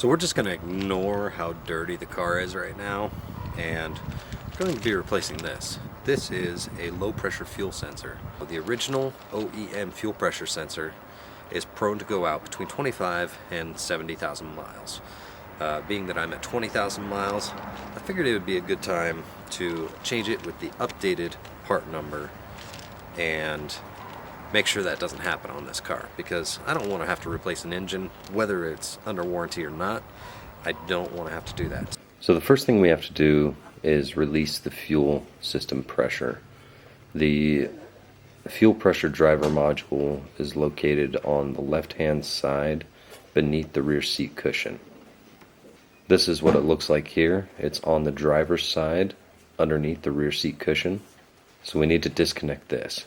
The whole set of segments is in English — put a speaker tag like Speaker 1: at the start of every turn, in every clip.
Speaker 1: So we're just going to ignore how dirty the car is right now, and we're going to be replacing this. This is a low pressure fuel sensor. The original OEM fuel pressure sensor is prone to go out between 25 and 70,000 miles. Being that I'm at 20,000 miles, I figured it would be a good time to change it with the updated part number and make sure that doesn't happen on this car, because I don't want to have to replace an engine, whether it's under warranty or not. I don't want to have to do that. So the first thing we have to do is release the fuel system pressure. The fuel pressure driver module is located on the left-hand side beneath the rear seat cushion. This is what it looks like here. It's on the driver's side underneath the rear seat cushion. So we need to disconnect this.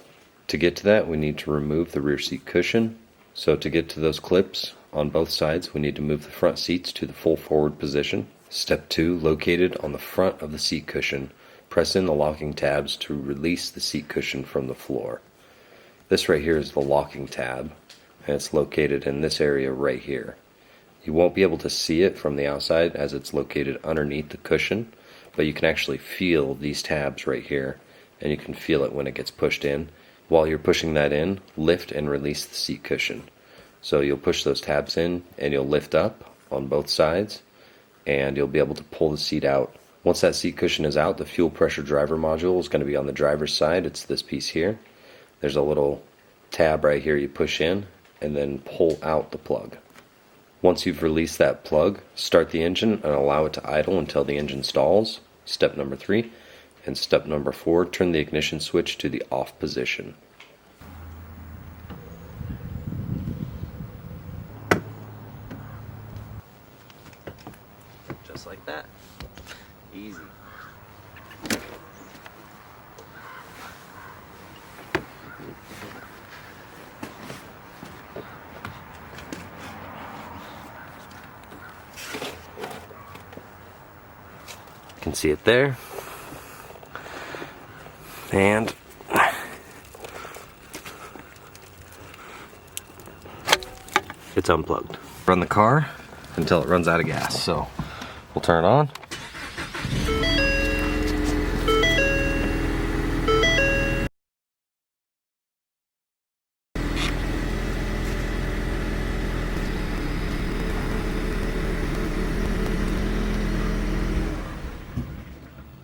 Speaker 1: To get to that, we need to remove the rear seat cushion. So to get to those clips on both sides, we need to move the front seats to the full forward position. Step 2, located on the front of the seat cushion, press in the locking tabs to release the seat cushion from the floor. This right here is the locking tab, and it's located in this area right here. You won't be able to see it from the outside as it's located underneath the cushion, but you can actually feel these tabs right here, and you can feel it when it gets pushed in. While you're pushing that in, lift and release the seat cushion. So you'll push those tabs in and you'll lift up on both sides, and you'll be able to pull the seat out. Once that seat cushion is out, the fuel pressure driver module is going to be on the driver's side. It's this piece here. There's a little tab right here you push in and then pull out the plug. Once you've released that plug, start the engine and allow it to idle until the engine stalls. Step number 3. And step number 4, turn the ignition switch to the off position. Just like that. Easy. You can see it there. And it's unplugged. Run the car until it runs out of gas. So we'll turn it on.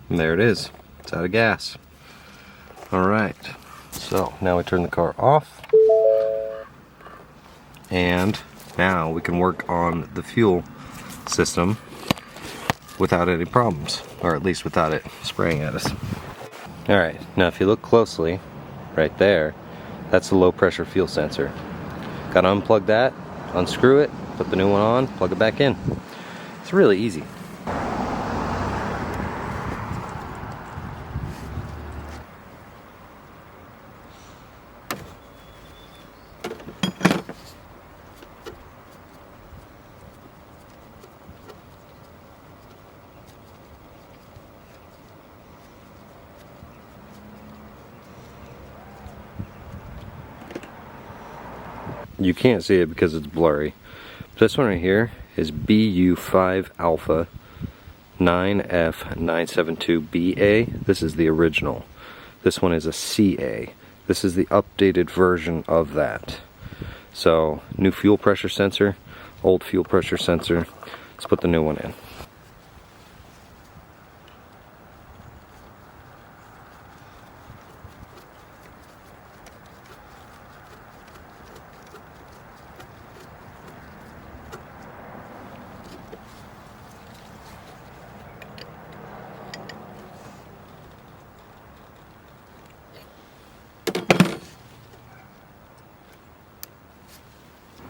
Speaker 1: And there it is. It's out of gas. Alright, so now we turn the car off, and now we can work on the fuel system without any problems, or at least without it spraying at us. Alright, now if you look closely, right there, that's the low pressure fuel sensor. Gotta unplug that, unscrew it, put the new one on, plug it back in. It's really easy. You can't see it because it's blurry. This one right here is BU5 Alpha 9F972BA. This is the original. This one is a CA. This is the updated version of that. So, new fuel pressure sensor, old fuel pressure sensor. Let's put the new one in.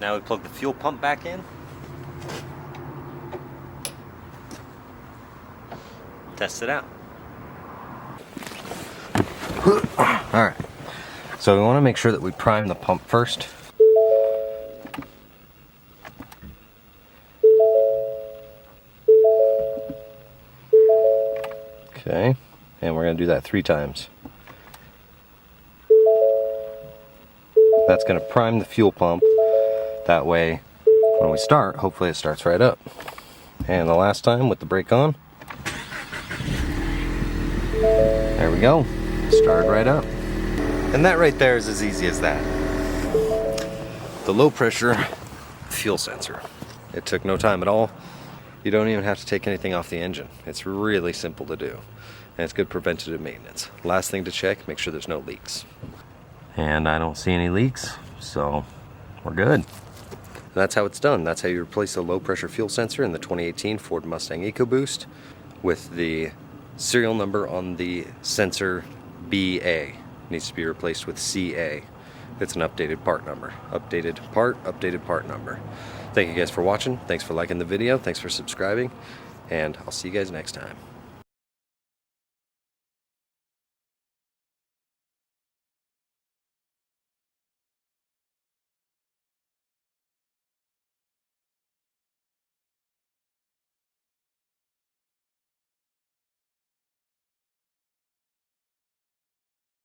Speaker 1: Now we plug the fuel pump back in. Test it out. Alright, so we want to make sure that we prime the pump first. Okay, and we're going to do that 3 times. That's going to prime the fuel pump. That way When we start, hopefully it starts right up. And the last time with the brake on, there we go, started right up. And that right there is as easy as that. The low pressure fuel sensor. It took no time at all. You don't even have to take anything off the engine. It's really simple to do. And it's good preventative maintenance. Last thing to check, make sure there's no leaks. And I don't see any leaks, so we're good. That's how it's done. That's how you replace a low pressure fuel sensor in the 2018 Ford Mustang EcoBoost with the serial number on the sensor BA. It needs to be replaced with CA. It's an updated part number. Updated part number. Thank you guys for watching. Thanks for liking the video. Thanks for subscribing. And I'll see you guys next time.